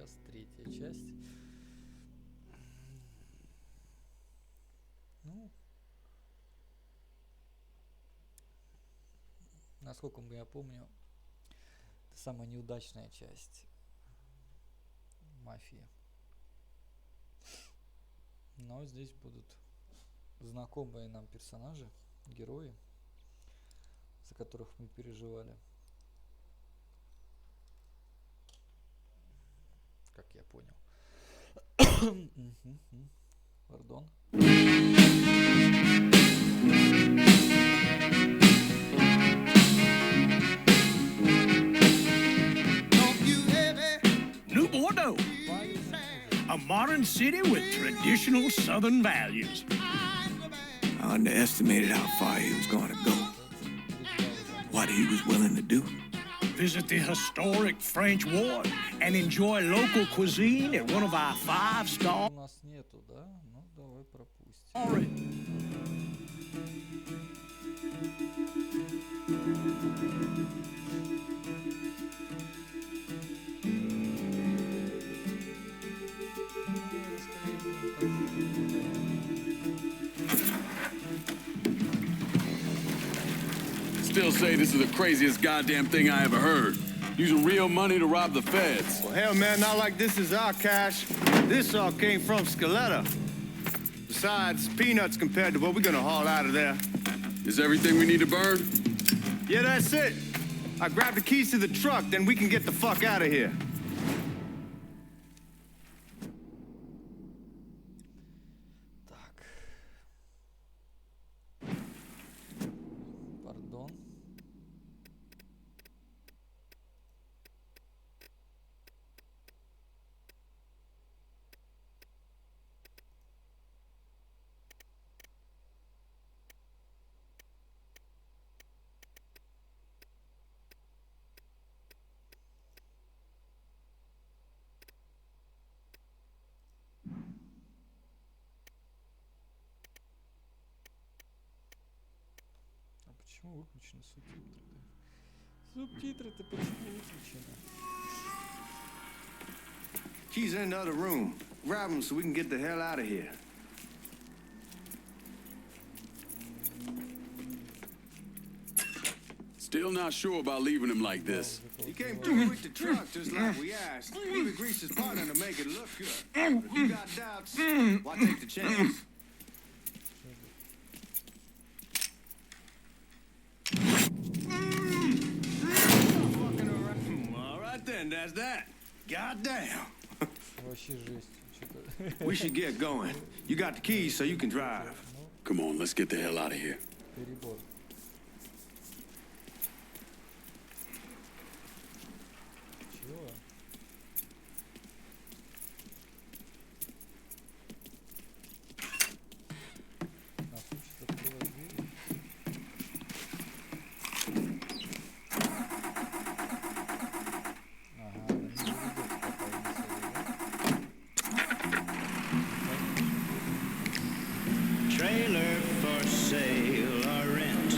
сейчас третья часть. Ну, насколько я помню, это самая неудачная часть Мафии. Но здесь будут знакомые нам персонажи, герои, за которых мы переживали. Как я понял. Пардон. New Bordeaux, a modern city with traditional Southern values. I underestimated how far he was going to go. What he was willing to do. Visit the historic French Ward and enjoy local cuisine at one of our 5-star. У нас нету, да? Ну, давай пропустим. Still say this is the craziest goddamn thing I ever heard. Using real money to rob the feds. Well, hell, man, not like this is our cash. This all came from Scaletta. Besides, peanuts compared to what we're gonna haul out of there. Is everything we need to burn? Yeah, that's it. I grabbed the keys to the truck, then we can get the fuck out of here. Так. Пардон. А почему выключены субтитры-то? Субтитры-то почему выключены? Keys in the other room. Grab them so we can get the hell out of here. Still not sure about leaving him like this. He came through with the truck just like we asked. Even greased his partner to make it look good. If you got doubts, why take the chance? All right then, that's that. Goddamn. Вообще жесть. Что-то We should get going. You got the keys so you can drive. Come on, let's get the hell out of here. перебор. Чего? Нас учат открывать двери. Ага, она не заведется, пока я не сяду, да? Trailer for sale or rent.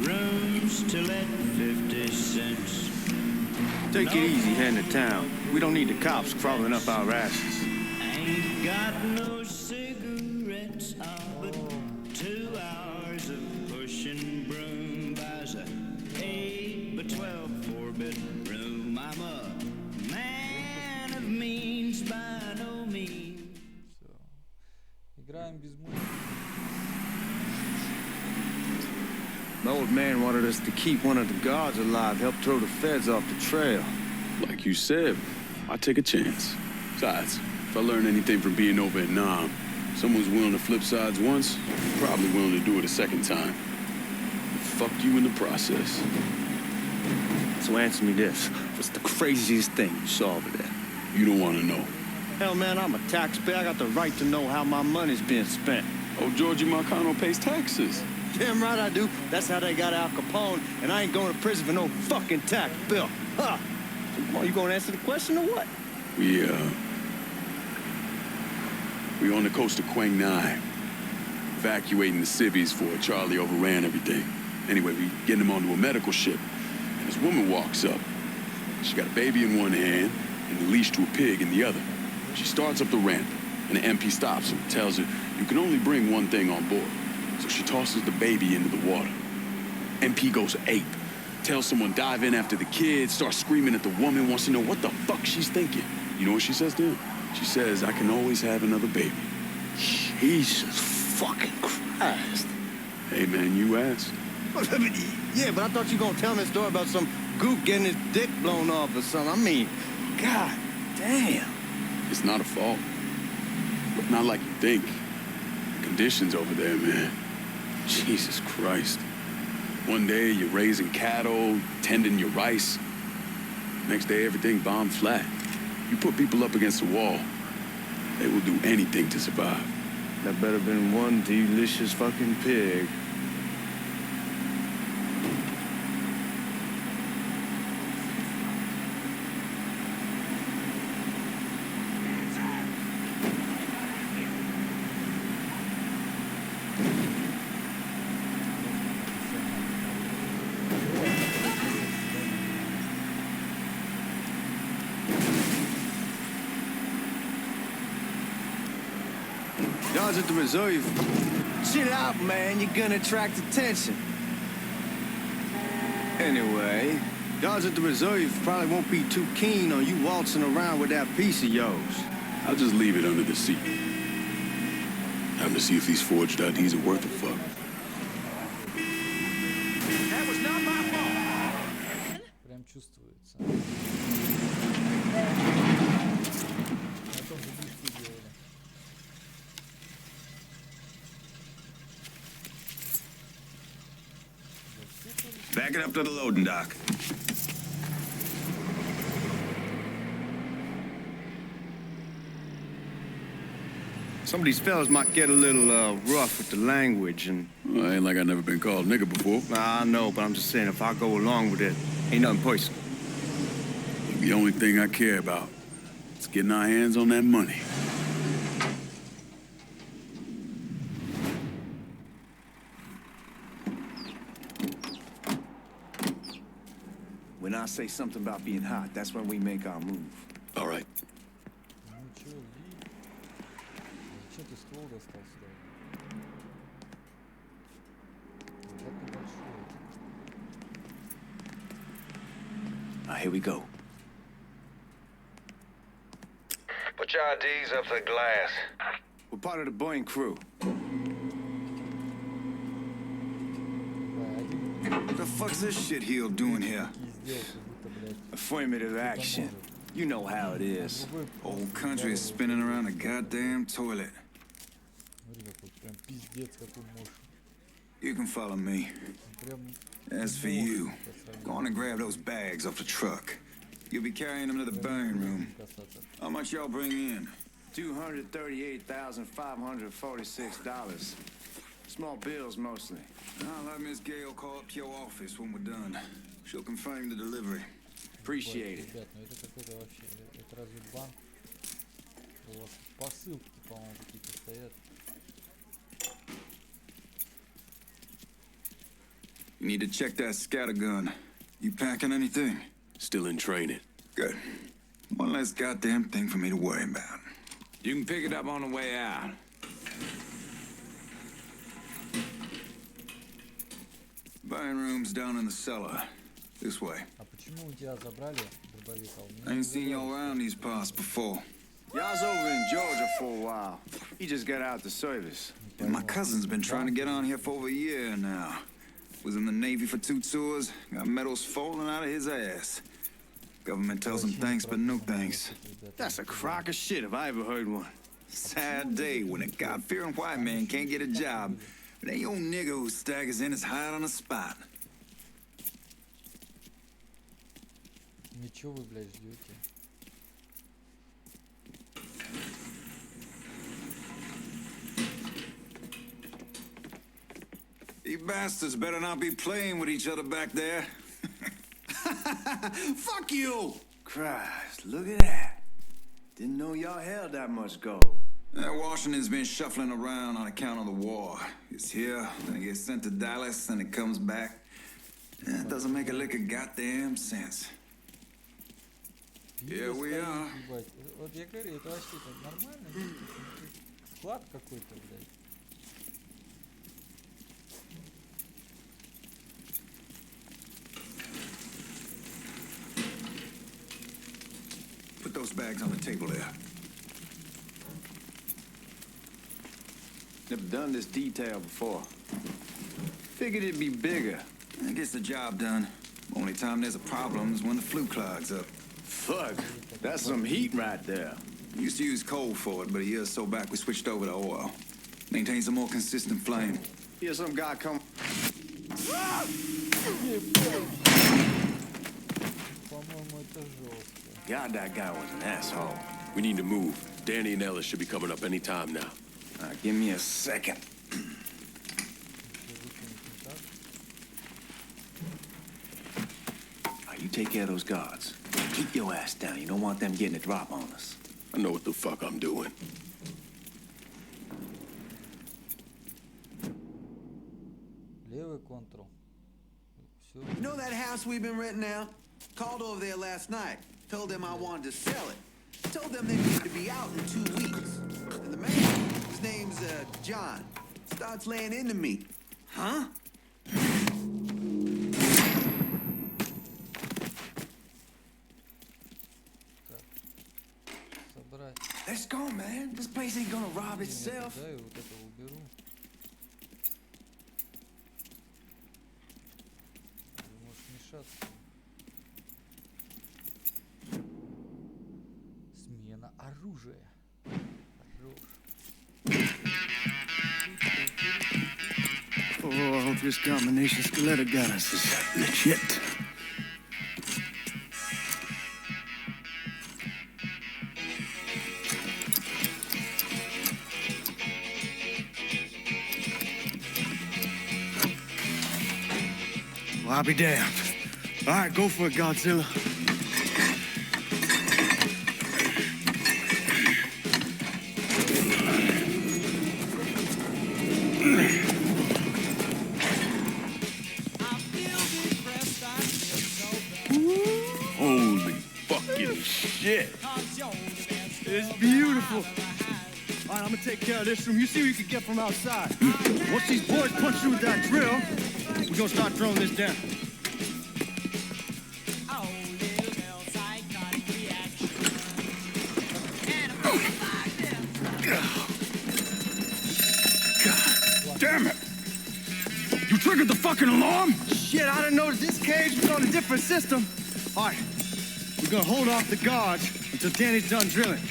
Rooms to let 50 cents. Take it easy heading to town. We don't need the cops crawling up our asses. Ain't got no cigarettes, but 2 hours of pushing broom buys a 8 by 12 4-bedroom. I'm a man of means by no means. Все. Играем без музыки. The old man wanted us to keep one of the guards alive, help throw the feds off the trail. Like you said, I take a chance. Besides, if I learn anything from being over in Nam, someone's willing to flip sides once, probably willing to do it a second time. Fuck you in the process. So answer me this. What's the craziest thing you saw over there? You don't want to know. Hell, man, I'm a taxpayer. I got the right to know how my money's being spent. Oh, Georgie Marcano pays taxes. Damn right I do. That's how they got Al Capone, and I ain't going to prison for no fucking tax bill. Huh? So come on, you gonna answer the question or what? We on the coast of Quang Nai, evacuating the civvies before Charlie overran everything. Anyway, we getting him onto a medical ship, and this woman walks up. She got a baby in one hand, and the leash to a pig in the other. She starts up the ramp, and the MP stops her and tells her you can only bring one thing on board. So she tosses the baby into the water. MP goes ape, tells someone dive in after the kid, starts screaming at the woman, wants to know what the fuck she's thinking. You know what she says to him? She says, I can always have another baby. Jesus fucking Christ. Hey man, you asked. Yeah, but I thought you were gonna tell me a story about some gook getting his dick blown off or something. I mean, god damn. It's not a fault. But not like you think. The conditions over there, man. Jesus Christ. One day you're raising cattle, tending your rice. Next day everything bombed flat. You put people up against the wall, they will do anything to survive. That better been one delicious fucking pig. Guards at the reserve. Chill out, man. You're gonna attract attention. Anyway, guards at the reserve probably won't be too keen on you waltzing around with that piece of yours. I'll just leave it under the seat. Time to see if these forged IDs are worth a fuck. That was not my fault. Прям чувствуется. На том же движке делали. Back it up to the loading dock. Some of these fellas might get a little rough with the language, and Well, ain't like I never been called nigga before. I know, but I'm just saying if I go along with it, ain't nothing personal. The only thing I care about is getting our hands on that money. When I say something about being hot, that's when we make our move. All right. Ну чё, иди. Зачем ты ствол достал сюда? Вот небольшой. Here we go. Put your IDs up to the glass. We're part of the Boeing crew. What the fuck's this shitheel doing here? Сделал, как будто, блядь, Affirmative action. You know how it is. Whole country is spinning around a goddamn toilet. смотри, какой прям пиздец, какой мощный. You can follow me. Прям As for you, go on and grab those bags off the truck. You'll be carrying them to the burn room. касаться. How much y'all bring in? $238,546. Small bills mostly. I'll have Miss Gale call up to your office when we're done. She'll confirm the delivery. Appreciate it. Ребят, ну это какой-то вообще, это разве банк? У вас посылки, по-моему, какие-то стоят. You need to check that scattergun. You packing anything? Still in training. Good. One less goddamn thing for me to worry about. You can pick it up on the way out. Burn room's down in the cellar. This way. А почему у тебя забрали дробовик? А у меня I не ain't seen y'all забрали. around these parts before. Y'all's over in Georgia for a while. He just got out the service. And my cousin's been trying to get on here for over a year now. Was in the Navy for 2 tours, got medals falling out of his ass. Government tells him thanks, but no thanks. That's a crock of shit if I ever heard one. Sad day when a God-fearing white man can't get a job. But ain't old nigga who staggers in his hide on the spot. Ничего вы, блядь, ждете. You bastards better not be playing with each other back there. Fuck you! Christ, look at that. Didn't know y'all held that much gold. Washington's been shuffling around on account of the war. It's here, then it gets sent to Dallas, then it comes back. It doesn't make a lick of goddamn sense. Here we are. Ебать. Вот я говорю, это вообще-то нормально? Нет? Склад какой-то, блядь. Put those bags on the table there. Never done this detail before. Figured it'd be bigger. That gets the job done. Only time there's a problem is when the flue clogs up. Fuck, that's some heat right there. We used to use coal for it, but a year or so back we switched over to oil. Maintains a more consistent flame. Hear some guy come. По-моему, это жестко. God, that guy was an asshole. We need to move. Danny and Ellis should be coming up any time now. Give me a second. You take care of those guards. Keep your ass down. You don't want them getting a drop on us. I know what the fuck I'm doing. Левый контрол. Все. You know that house we've been renting out? Called over there last night. Told them I wanted to sell it. Told them they needed to be out in 2 weeks. And the man, his name's John, starts laying into me. Huh? Собрать. Let's go, man. This place ain't gonna rob itself. Да, и вот это уберу. Ты можешь мешаться. Смена оружия. Хорош. Oh, I hope this combination Skeletor got us is legit. Well, I'll be damned. All right, go for it, Godzilla. Holy fucking shit. It's beautiful. All right, I'm gonna take care of this room. You see what you can get from outside. Once these boys punch you with that drill, we're gonna start throwing this down. God damn it. You triggered the fucking alarm? Shit, I didn't know that this cage was on a different system. All right, we're gonna hold off the guards until Danny's done drilling.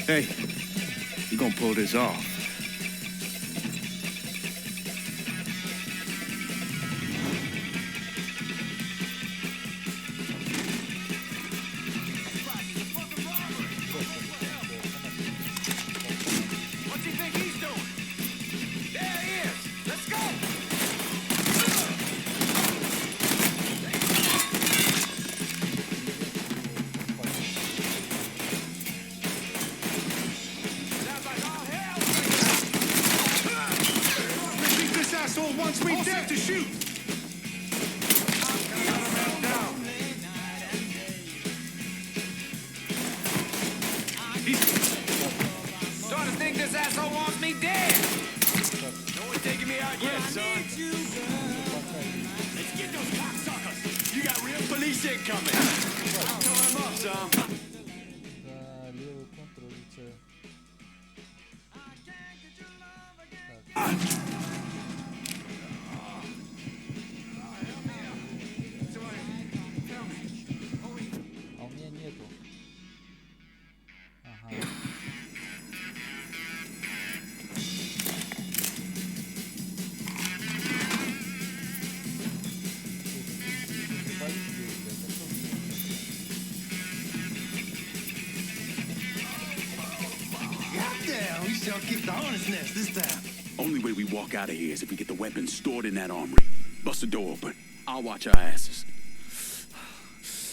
Hey, we're gonna pull this off. What's he think he's doing? There he is. Let's go. Sounds like all hell. This asshole wants me dead to shoot. Starting to think this asshole wants me dead. No one taking me out yet, son. Let's get those cocksuckers. You got real police incoming. Turn them up, son. Да, левый контрол улетаю. А у меня нету. Ага. Goddamn, we shall keep the hornet's nest this time. Only way we walk out of here is if we get the weapons stored in that armory. Bust the door open. I'll watch our asses.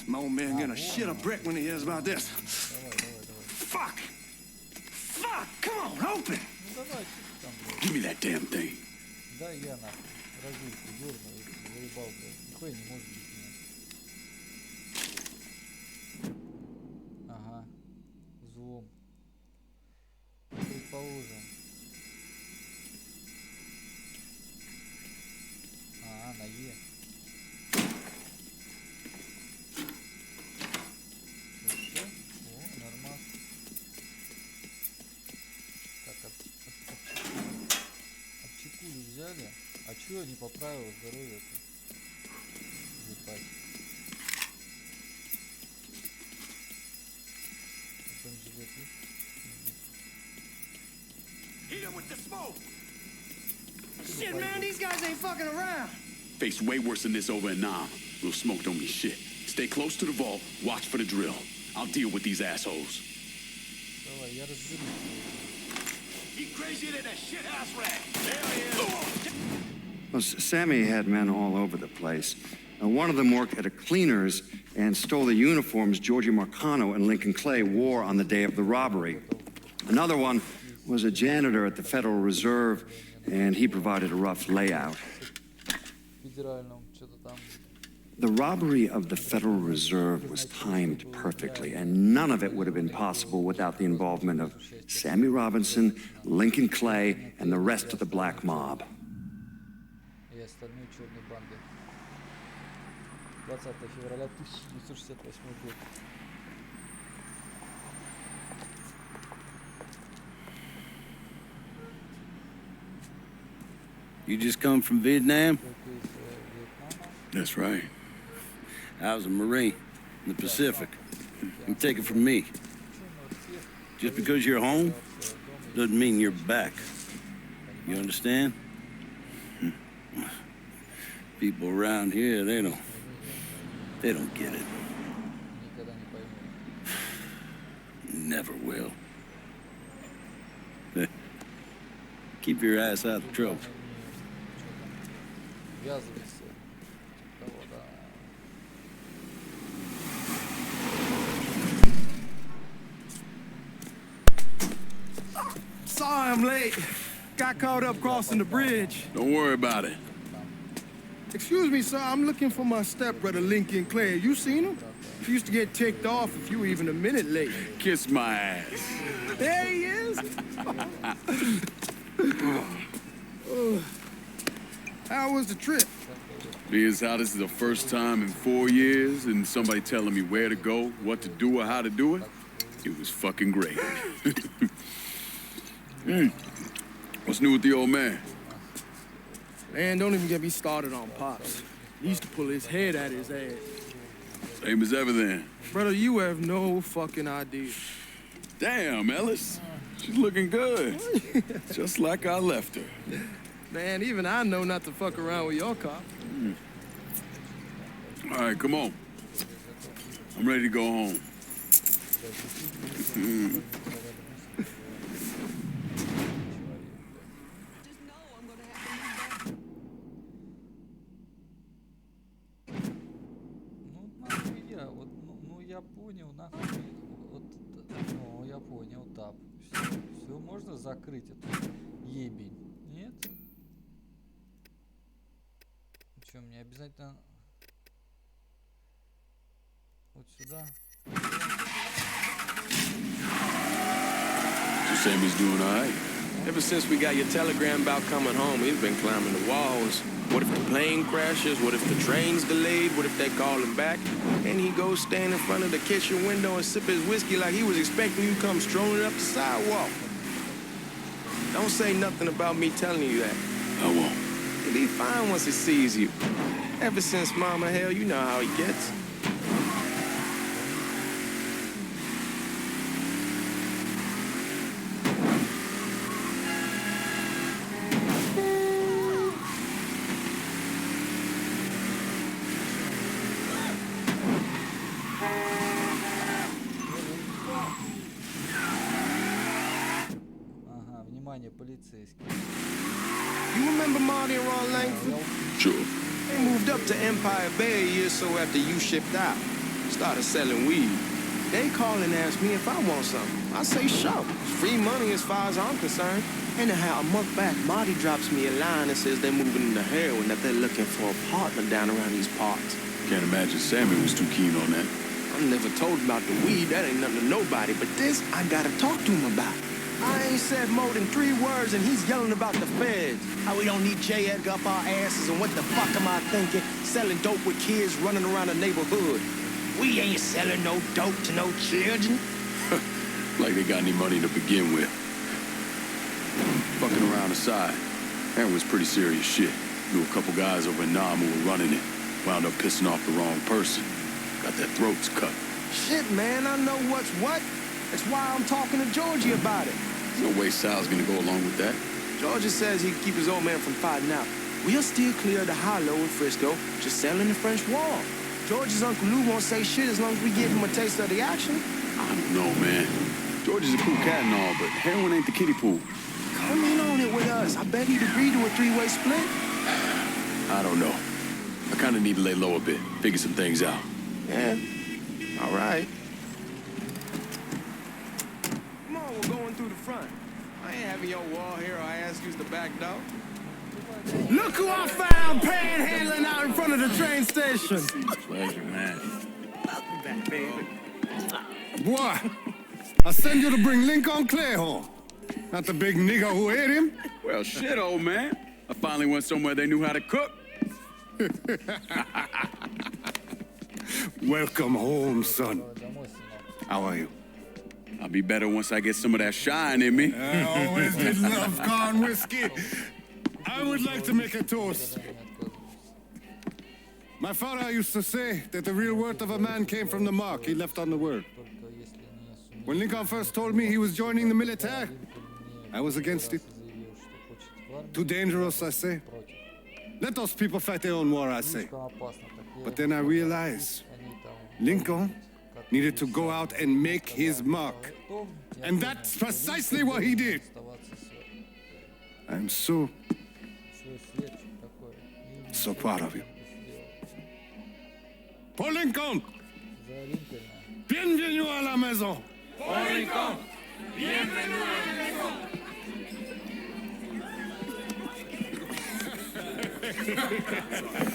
My old man gonna shit a brick when he hears about this. Давай, давай, давай. Fuck! Fuck! Come on, open! Ну давай, что ты там, блядь. Give me that damn thing. Да, я нахуй. Разульку дерну, заебал, блядь. Нихуя не может быть. Нет. поужин. На Е. Всё? О, нормально. Так, обчекулю взяли. А чё не поправил здоровье-то? Ебать. Там жилет есть? Shit, man, these guys ain't fucking around. Faced way worse than this over in Nam. Little smoke don't mean shit. Stay close to the vault, watch for the drill. I'll deal with these assholes. Давай, я разберусь. He crazier than a shit house rat. Hell yeah. Well, Sammy had men all over the place. One of them worked at a cleaner's and stole the uniforms Georgie Marcano and Lincoln Clay wore on the day of the robbery. Another one was a janitor at the Federal Reserve, and he provided a rough layout. The robbery of the Federal Reserve was timed perfectly, and none of it would have been possible without the involvement of Sammy Robinson, Lincoln Clay, and the rest of the black mob. 20 февраля 1968 год. You just come from Vietnam? That's right. I was a Marine in the Pacific. You take it from me. Just because you're home doesn't mean you're back. You understand? People around here, they don't get it. Never will. Keep your ass out of trouble. Sorry I'm late. Got caught up crossing the bridge. Don't worry about it. Excuse me, sir. I'm looking for my stepbrother, Lincoln Clay. You seen him? He used to get ticked off if you were even a minute late. Kiss my ass. There he is. How was the trip? Being how this is the first time in 4 years and somebody telling me where to go, what to do, or how to do it, it was fucking great. What's new with the old man? Man, don't even get me started on Pops. He used to pull his head out his ass. Same as ever then. Brother, you have no fucking idea. Damn, Ellis. She's looking good. Just like I left her. Man, even I know not to fuck around with your cop. All right, come on. I'm ready to go home. Я понял, нахуй. Вот, ну, я понял, тап. Все, можно закрыть эту ебень? Нет? Что, мне обязательно вот сюда? So Sammy's doing all right. Ever since we got your telegram about coming home, he's been climbing the walls. What if the plane crashes? What if the train's delayed? What if they call him back? And he goes stand in front of the kitchen window and sip his whiskey like he was expecting you to come strolling up the sidewalk. Don't say nothing about me telling you that. I won't. He'll be fine once he sees you. Ever since Mama, hell, you know how he gets. Полицейский. You remember Marty and Ron Langford? Sure. They moved up to Empire Bay a year or so after you shipped out. Started selling weed. They call and ask me if I want something. I say sure. It's free money as far as I'm concerned. Anyhow, a month back, Marty drops me a line that says they're moving into heroin, that they're looking for a partner down around these parts. Can't imagine Sammy was too keen on that. I'm never told about the weed. That ain't nothing to nobody. But this, I gotta talk to him about. I ain't said more than 3 words and he's yelling about the feds. How we don't need J. Edgar up our asses and what the fuck am I thinking? Selling dope with kids running around the neighborhood. We ain't selling no dope to no children. Like they got any money to begin with. Fucking around aside, heroin's pretty serious shit. Knew a couple guys over in Nam who were running it. Wound up pissing off the wrong person. Got their throats cut. Shit, man, I know what's what. That's why I'm talking to Georgie about it. There's no way Sal's gonna go along with that. Georgie says he can keep his old man from fighting out. We'll still clear the hollow in Frisco, just selling the French Wall. George's Uncle Lou won't say shit as long as we give him a taste of the action. I don't know, man. George is a cool cat and all, but heroin ain't the kiddie pool. Come in on it with us. I bet he'd agree to a 3-way split. I don't know. I kind of need to lay low a bit, figure some things out. Yeah, all right. Come on, we're going through the front. I ain't having your wall here or I ask you's the back door. Look who I found panhandling out in front of the train station. Pleasure, man. Welcome back, baby. Boy, I send you to bring Lincoln Clay home. Not the big nigga who ate him. Well, shit, old man. I finally went somewhere they knew how to cook. Welcome home, son. How are you? I'll be better once I get some of that shine in me. I always did love corn whiskey. I would like to make a toast. My father used to say that the real worth of a man came from the mark he left on the world. When Lincoln first told me he was joining the military, I was against it. Too dangerous, I say. Let those people fight their own war, I say. But then I realized Lincoln needed to go out and make his mark. And that's precisely what he did. I'm so proud of you. Paul Lincoln! Bienvenue à la maison! Paul Lincoln, bienvenue à la maison.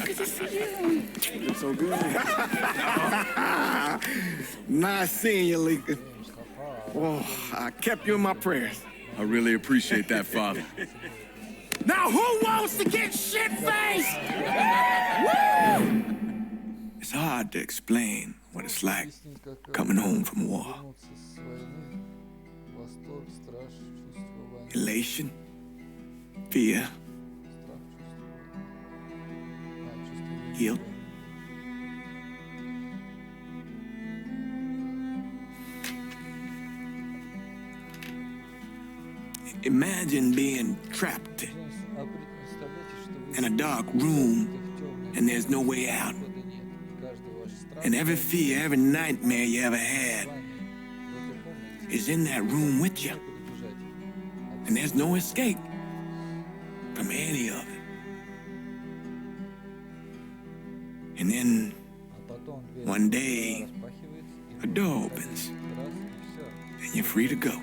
Good to see you. You're so good. Nice seeing you, Lincoln. Oh, I kept you in my prayers. I really appreciate that, Father. Now who wants to get shit-faced? It's hard to explain what it's like coming home from war. Elation, fear, guilt. Imagine being trapped in a dark room and there's no way out. And every fear, every nightmare you ever had is in that room with you. And there's no escape from any of it. And then one day, a door opens and you're free to go.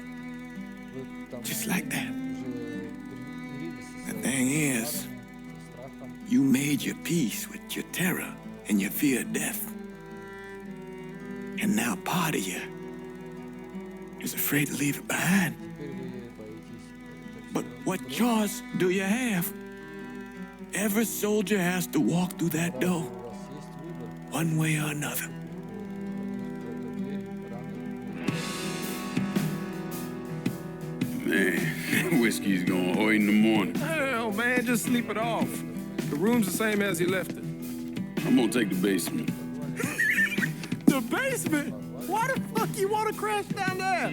Just like that. The thing is, you made your peace with your terror and your fear of death. And now part of you is afraid to leave it behind. But what choice do you have? Every soldier has to walk through that door, one way or another. Man, whiskey's going hoy in the morning. Hell, man, just sleep it off. The room's the same as you left it. I'm gonna take the basement. The basement? Why the fuck you want to crash down there?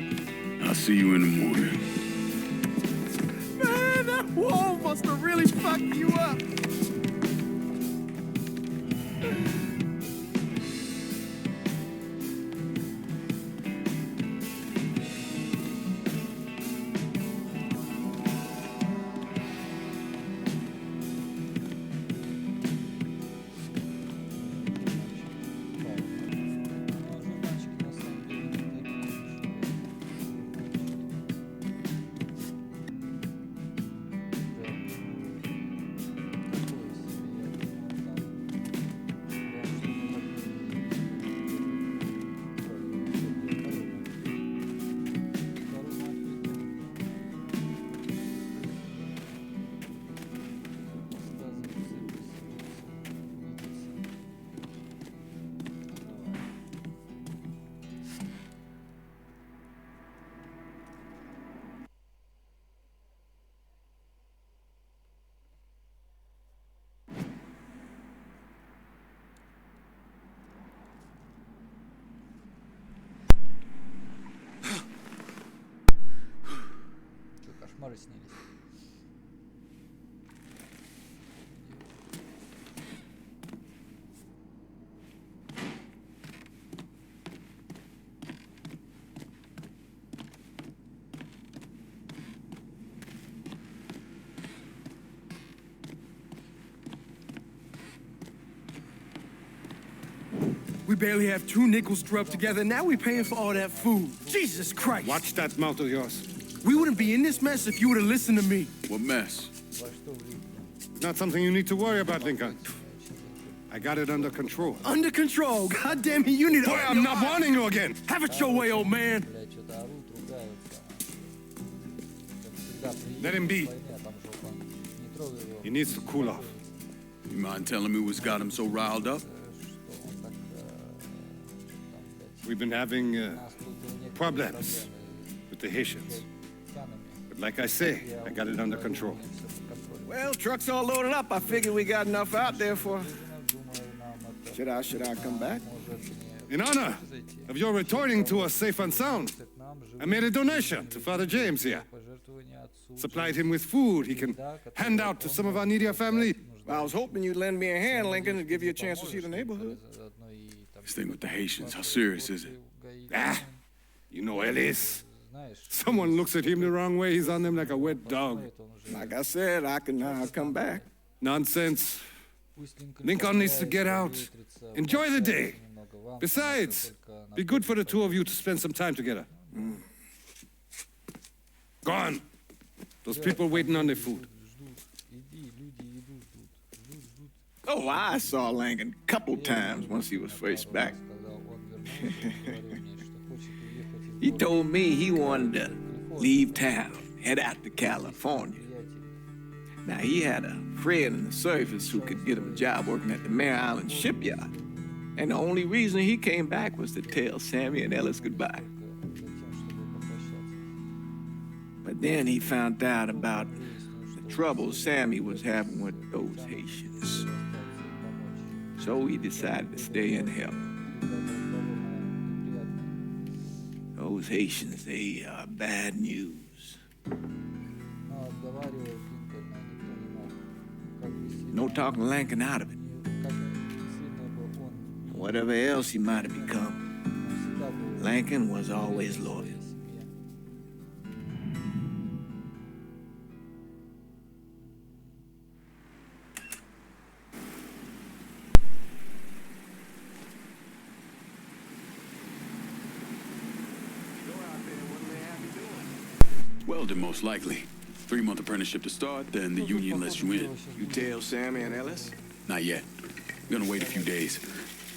I'll see you in the morning. Man, that wall must have really fucked you up. снились. We barely have 2 nickels to rub together. Now we paying for all that food. Jesus Christ. Watch that mouth of yours. We wouldn't be in this mess if you would have listened to me. What mess? It's not something you need to worry about, Lincoln. I got it under control. Under control. God damn it, you need to... Boy, I'm not warning you again. Have it your way, old man. Блядь, что-то орут, ругаются. Как всегда, Let him be. приедет война, там жопа. Не трогай его. He needs to cool off. You mind telling me what's got him so riled up? We've been having problems with the Haitians. But like I say, I got it under control. Well, truck's all loaded up. I figured we got enough out there for... Should I come back? In honor of your returning to us safe and sound, I made a donation to Father James here. Supplied him with food he can hand out to some of our needier family. I was hoping you'd lend me a hand, Lincoln, and give you a chance to see the neighborhood. This thing with the Haitians, how serious is it? Ah, you know Ellis. Someone looks at him the wrong way, he's on them like a wet dog. Like I said, I can come back. Nonsense. Lincoln needs to get out. Enjoy the day. Besides, be good for the two of you to spend some time together. Go on. Those people waiting on their food. Oh, I saw Lincoln a couple times once he was first back. He told me he wanted to leave town, head out to California. Now, he had a friend in the service who could get him a job working at the Mare Island shipyard. And the only reason he came back was to tell Sammy and Ellis goodbye. But then he found out about the trouble Sammy was having with those Haitians. So he decided to stay and help. Those Haitians, they are bad news. No talking Lincoln out of it. Whatever else he might have become, Lincoln was always loyal. Welding, most likely. 3-month apprenticeship to start, then the union lets you in. You tell Sammy and Ellis? Not yet. Gonna wait a few days.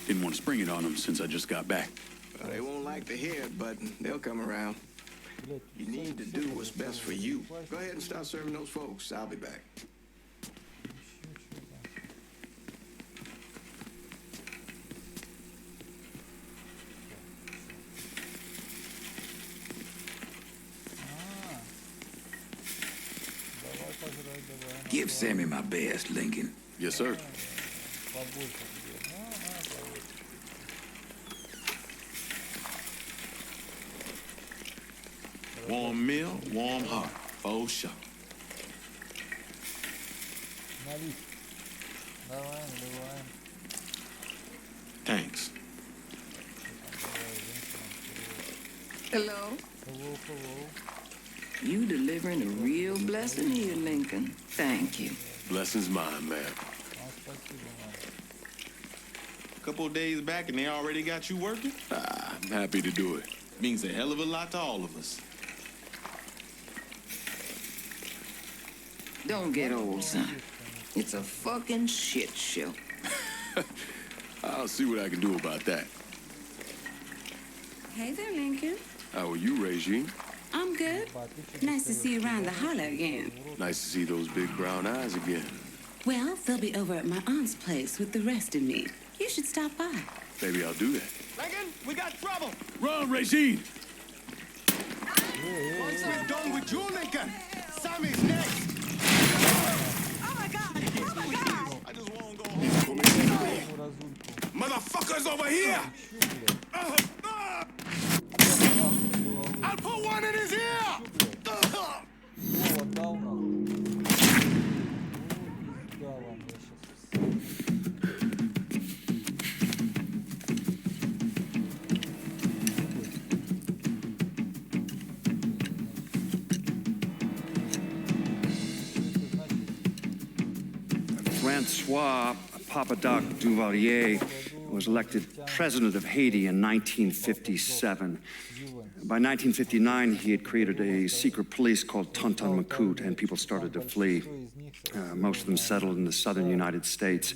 Didn't want to spring it on them since I just got back. Well, they won't like to hear it, but they'll come around. You need to do what's best for you. Go ahead and start serving those folks. I'll be back. Give Sammy my best, Lincoln. Yes, sir. Warm meal, warm heart. For sure. Thanks. Hello? Hello. You delivering a real blessing here, Lincoln. Thank you. Blessings mine, ma'am. A couple of days back and they already got you working? I'm happy to do it. Means a hell of a lot to all of us. Don't get old, son. It's a fucking shit show. I'll see what I can do about that. Hey there, Lincoln. How are you, Regine? I'm good. Nice to see you around the holler again. Nice to see those big brown eyes again. Well, they'll be over at my aunt's place with the rest of me. You should stop by. Maybe I'll do that. Lincoln, we got trouble. Run, Regine! Once we're done with you, Lincoln, Sammy's next. Oh my God! Oh my God! I just won't go home. Motherfuckers over here! I'll put one in his ear! Francois Papadoc Duvalier was elected president of Haiti in 1957. By 1959, he had created a secret police called Tonton Macoute, and people started to flee. Most of them settled in the southern United States.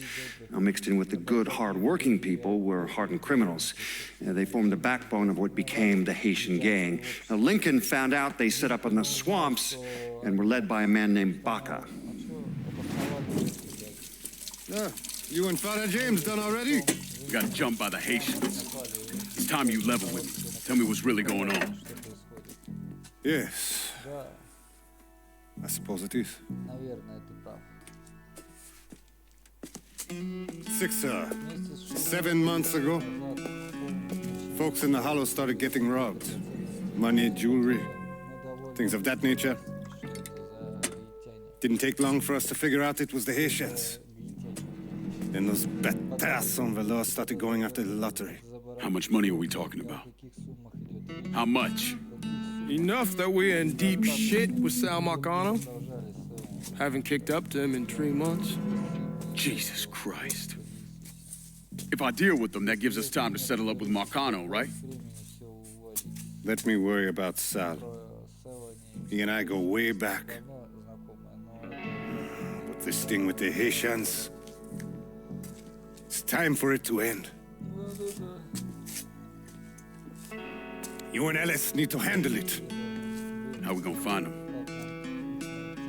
Now, mixed in with the good, hard-working people were hardened criminals. They formed the backbone of what became the Haitian gang. Now, Lincoln found out they set up in the swamps and were led by a man named Baca. You and Father James done already? We got jumped by the Haitians. It's time you level with me. Tell me what's really going on. Yes. I suppose it is. 7 months ago, folks in the Hollow started getting robbed. Money, jewelry, things of that nature. Didn't take long for us to figure out it was the Haitians. Then those bâtards en velours started going after the lottery. How much money are we talking about? How much? Enough that we're in deep shit with Sal Marcano. Haven't kicked up to him in 3 months. Jesus Christ. If I deal with them, that gives us time to settle up with Marcano, right? Let me worry about Sal. He and I go way back. But this thing with the Haitians, it's time for it to end. You and Ellis need to handle it. How we gonna find them?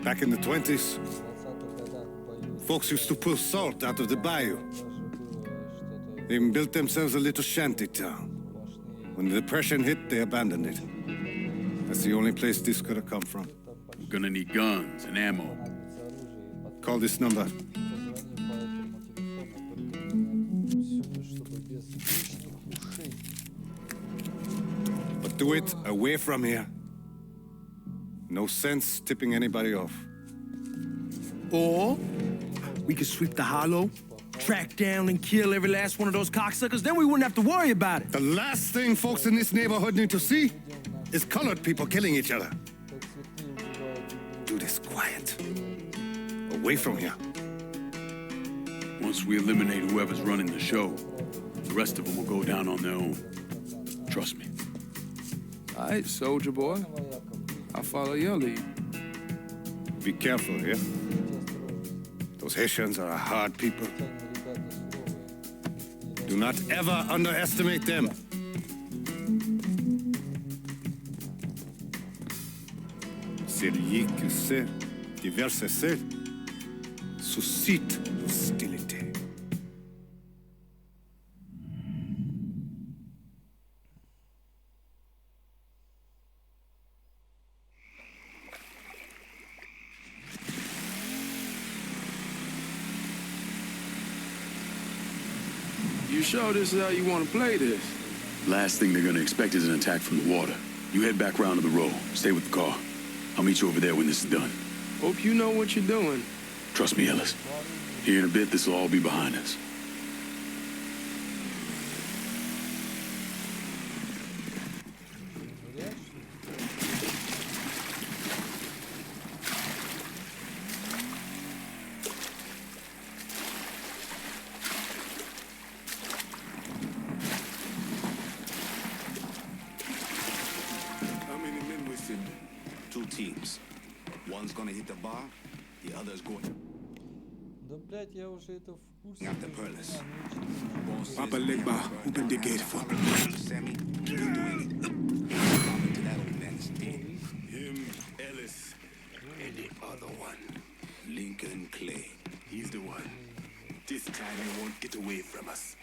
Back in the 20s, folks used to pull salt out of the bayou. They even built themselves a little shanty town. When the Depression hit, they abandoned it. That's the only place this could have come from. We're gonna need guns and ammo. Call this number. But do it away from here. No sense tipping anybody off. Or we could sweep the Hollow, track down and kill every last one of those cocksuckers, then we wouldn't have to worry about it. The last thing folks in this neighborhood need to see is colored people killing each other. Do this quiet. Away from here. Once we eliminate whoever's running the show, the rest of them will go down on their own. Trust me. All right, soldier boy. I'll follow your lead. Be careful here. Those Haitians are a hard people. Do not ever underestimate them. Celui qui sait diverser suscite hostilité. You sure this is how you want to play this? Last thing they're gonna expect is an attack from the water. You head back round to the road. Stay with the car. I'll meet you over there when this is done. Hope you know what you're doing. Trust me, Ellis. Here in a bit, this will all be behind us. How many men we fit? 2 teams. One's gonna hit the bar, the other's going. Да, блядь, я уже это в курсе. Got the pearlers. Papa Legba, open the gate for me. Sammy, you're doing it. Talking to that old man's dead. Him, Ellis, and the other one, Lincoln Clay. He's the one. This time he won't get away from us.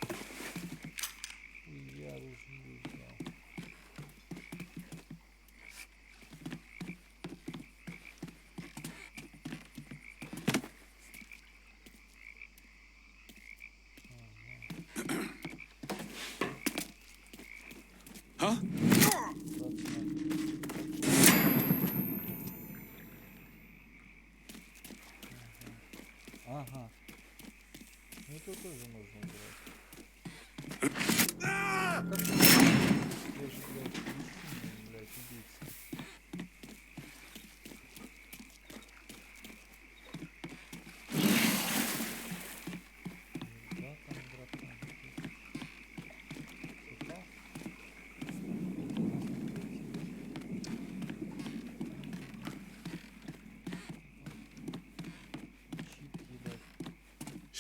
Я уже не знал. Huh? Ага. Ну это тоже можно убрать. Я же, блядь, мужчина, блядь, убийца.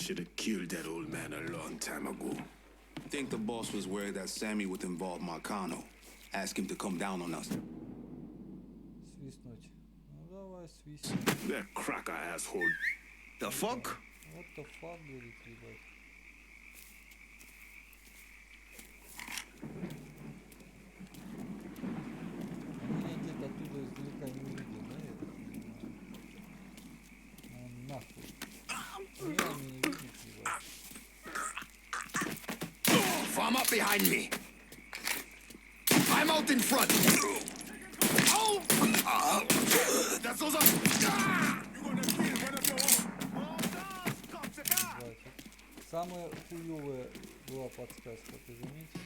should have killed that old man a long time ago. I think the boss was worried that Sammy would involve Marcano. Ask him to come down on us. Свистнуть. Ну давай, свистни. That cracker asshole. The fuck? What the fuck, говорит, ебать. Меня где-то оттуда издалека не увидел, да, я так понимаю? Нахуй. Меня не видит, ебать. Form up behind me. I'm out in front. Oh! That's those up. Самая хуёвая была подсказка, ты заметил?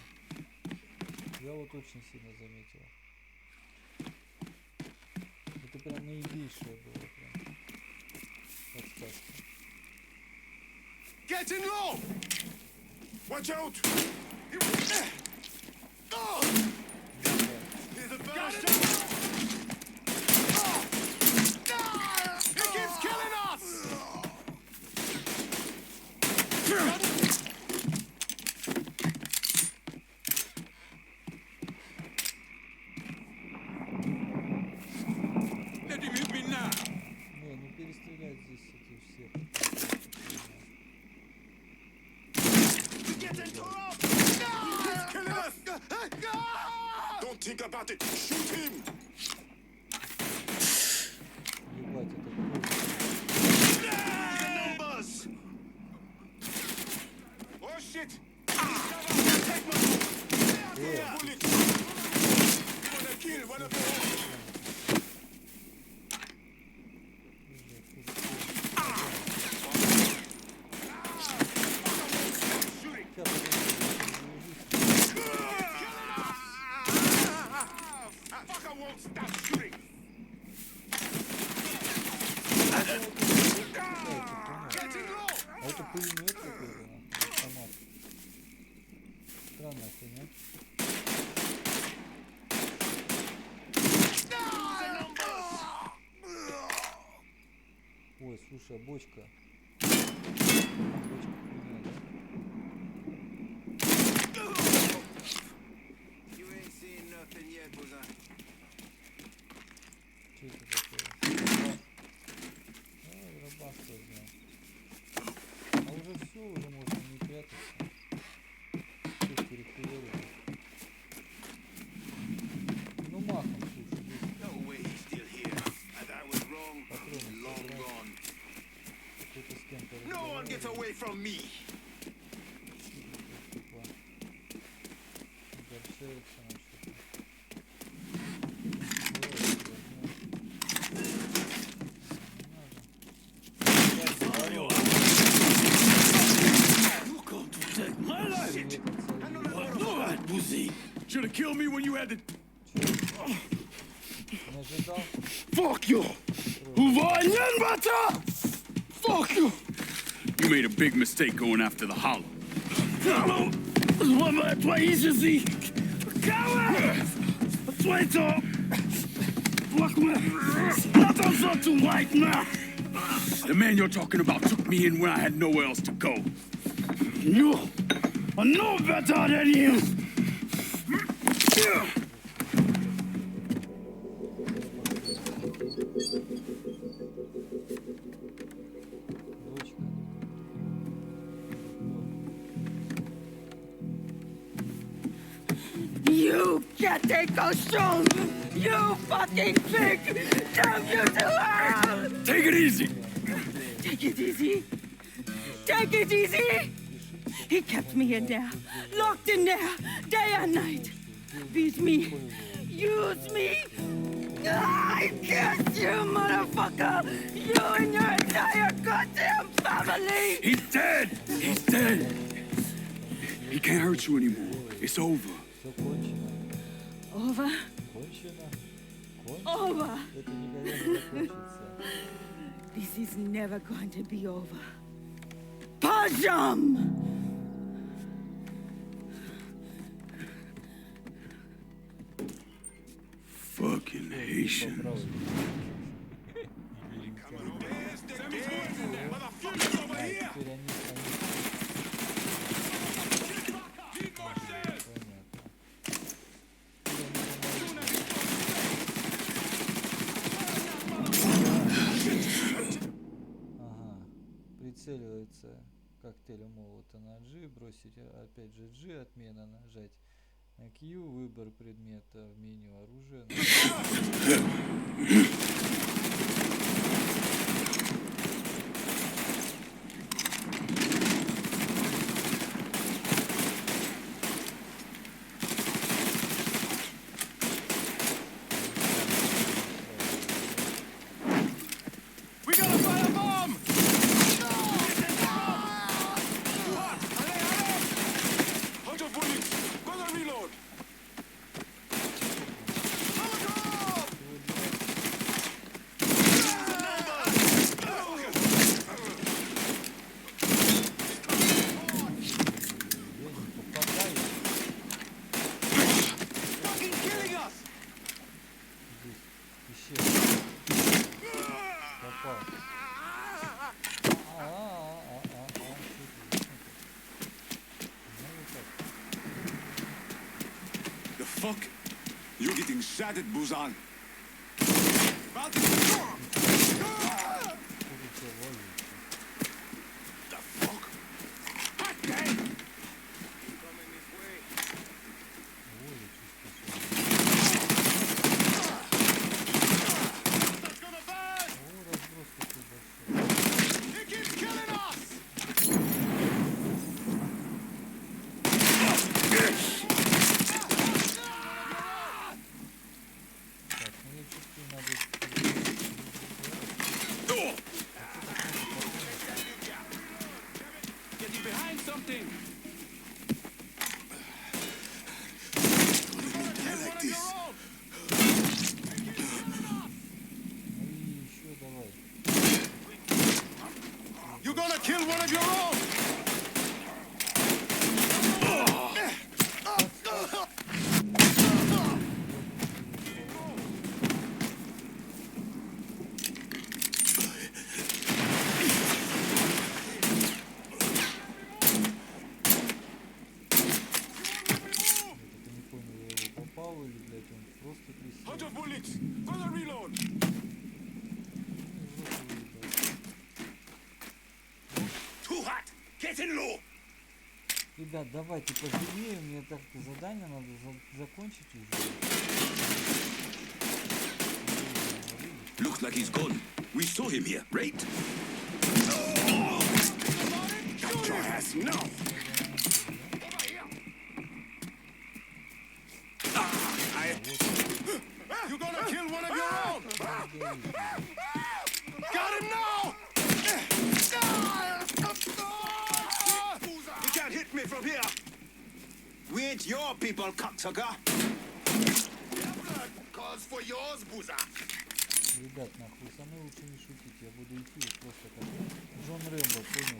Я вот очень сильно заметил. Это прям наибейшая была прям подсказка. Getting low! Watch out! Here's a burst. He keeps killing us! Let him hit me now. Не, ну перестрелять здесь эти все. Don't think about it. Shoot him. Ебать, это Numbers. Oh shit! Bullet. You wanna kill one of the fucker won't stop shooting. А это пулемет какой-то, нахуй, автомат. Странная хуйня. Ой, слушай, а бочка. Бочка хуйня, да? You ain't seen nothing yet, was I? Что это такое? Ой, рабас кто знает. А уже все, уже можно не прятаться. Все перехуярили. Ну махом, слушай, здесь No way he's still here. And I was wrong. патроны Long собрать. gone. Кто-то с кем-то No one gets away from me. типа горшеется на что-то. My life. No, that pussy. Should have killed me when you had the. Не ожидал? Fuck you. Fuck you. You made a big mistake going after the Hollow. The man you're talking about took me in when I had nowhere else to go. You are no better than him. You can't take us strong! You fucking pig! Damn you to hell! Take it easy. Take it easy! Take it easy! He kept me in there, locked in there, day and night. Beat me, use me. I curse you, motherfucker! You and your entire goddamn family! He's dead. He's dead. He can't hurt you anymore. It's over. Over? Over! This is never going to be over. Pajam! Fucking Haitians. Теперь они прицеливается коктейль молота на G, бросить опять же G, отмена, нажать на Q, выбор предмета в меню оружия. We got a firebomb! Hunter bullets! Gonna reload! Fucking killing us! Попал. The fuck? You're getting shot at, Busan. The fuck? He keeps killing us! Так, ну я чувствую, надо... Getting behind something! Like this. И еще давай. You're gonna kill one of your own! Hunter bullets! Gonna reload! Too hot! Getting low! Ребят, давайте поживее, мне так-то задание надо закончить уже. Looks like he's gone. We saw him here, right? Got your ass now! You're gonna kill one of your own! Got him now! You can't hit me from here! We ain't your people, cocksucker! Calls for yours, Boozer! Ребят, нахуй, со мной лучше не шутить, я буду идти вот просто как Джон Рэмбо, понял?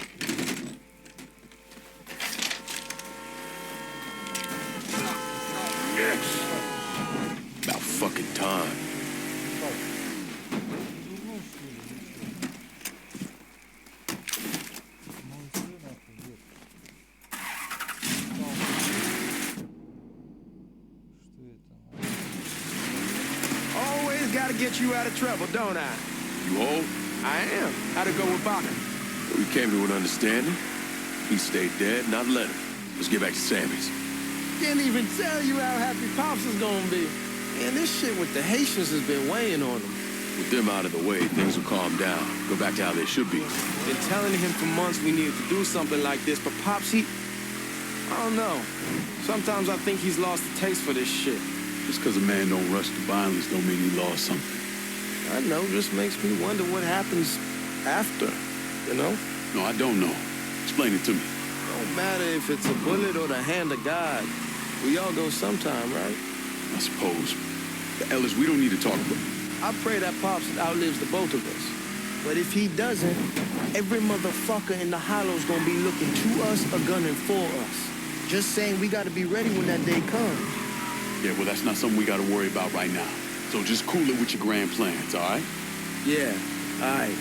About fucking time. Always gotta get you out of trouble, don't I? You hold? I am. How'd it go with Baca? We came to an understanding. He stayed dead, not let him. Let's get back to Sammy's. Can't even tell you how happy Pops is gonna be. Man, this shit with the Haitians has been weighing on him. With them out of the way, things will calm down. Go back to how they should be. Been telling him for months we needed to do something like this, but Pops, I don't know. Sometimes I think he's lost the taste for this shit. Just because a man don't rush to violence don't mean he lost something. I know, just makes me wonder what happens after, you know? No, I don't know. Explain it to me. Don't matter if it's a bullet or the hand of God. We all go sometime, right? I suppose. But Ellis, we don't need to talk about it. I pray that Pops outlives the both of us. But if he doesn't, every motherfucker in the hollow's gonna be looking to us or gunning for us. Just saying we gotta be ready when that day comes. Yeah, well, that's not something we gotta worry about right now. So just cool it with your grand plans, all right? Yeah, all right.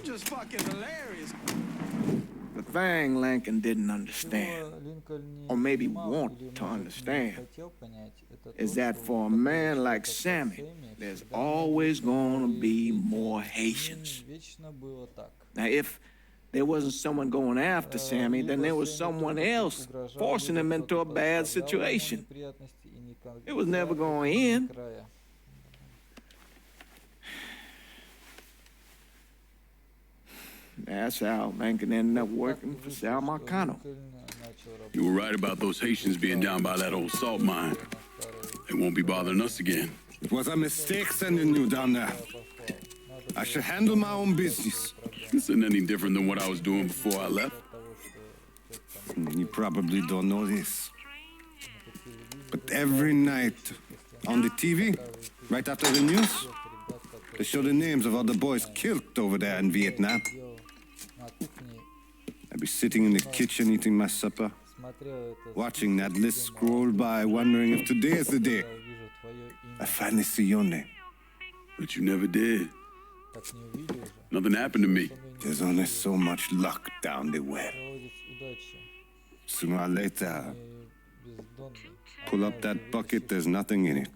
just fucking hilarious. The thing Lincoln didn't understand, or maybe want to understand, is that for a man like Sammy, there's always gonna be more Haitians. Now, if there wasn't someone going after Sammy, then there was someone else forcing him into a bad situation. It was never going to end. That's how Lincoln ended up working for Sal Marcano. You were right about those Haitians being down by that old salt mine. They won't be bothering us again. It was a mistake sending you down there. I should handle my own business. This isn't any different than what I was doing before I left. You probably don't know this. But every night on the TV, right after the news, they show the names of all the boys killed over there in Vietnam. I'd be sitting in the kitchen eating my supper, watching that list scroll by, wondering if today is the day I finally see your name. But you never did. Nothing happened to me. There's only so much luck down the well. Sooner or later, pull up that bucket, there's nothing in it.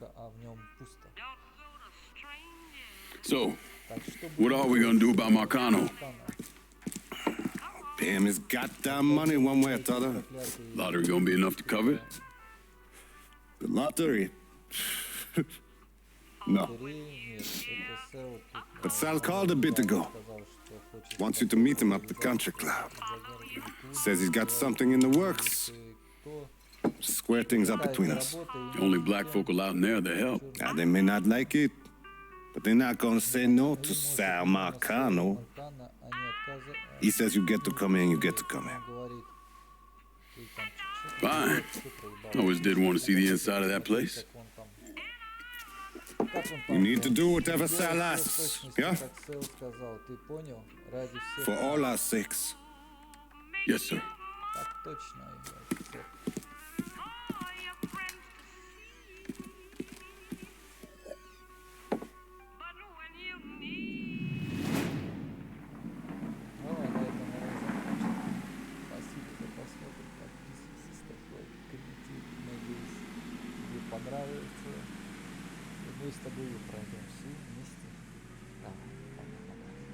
So, what are we gonna do about Marcano? Pay him his goddamn money one way or the other. Lottery gonna be enough to cover it? The lottery? No. But Sal called a bit ago. Wants you to meet him up the country club. Says he's got something in the works. Square things up between us. The only black folk allowed in there to help. Now, they may not like it, but they're not gonna say no to Sal Marcano. He says you get to come in, you get to come in. Fine. I always did want to see the inside of that place. You need to do whatever Sal asks, yeah? For all our sakes. Yes, sir. Понравится. И мы с тобой пройдем все вместе. Давай.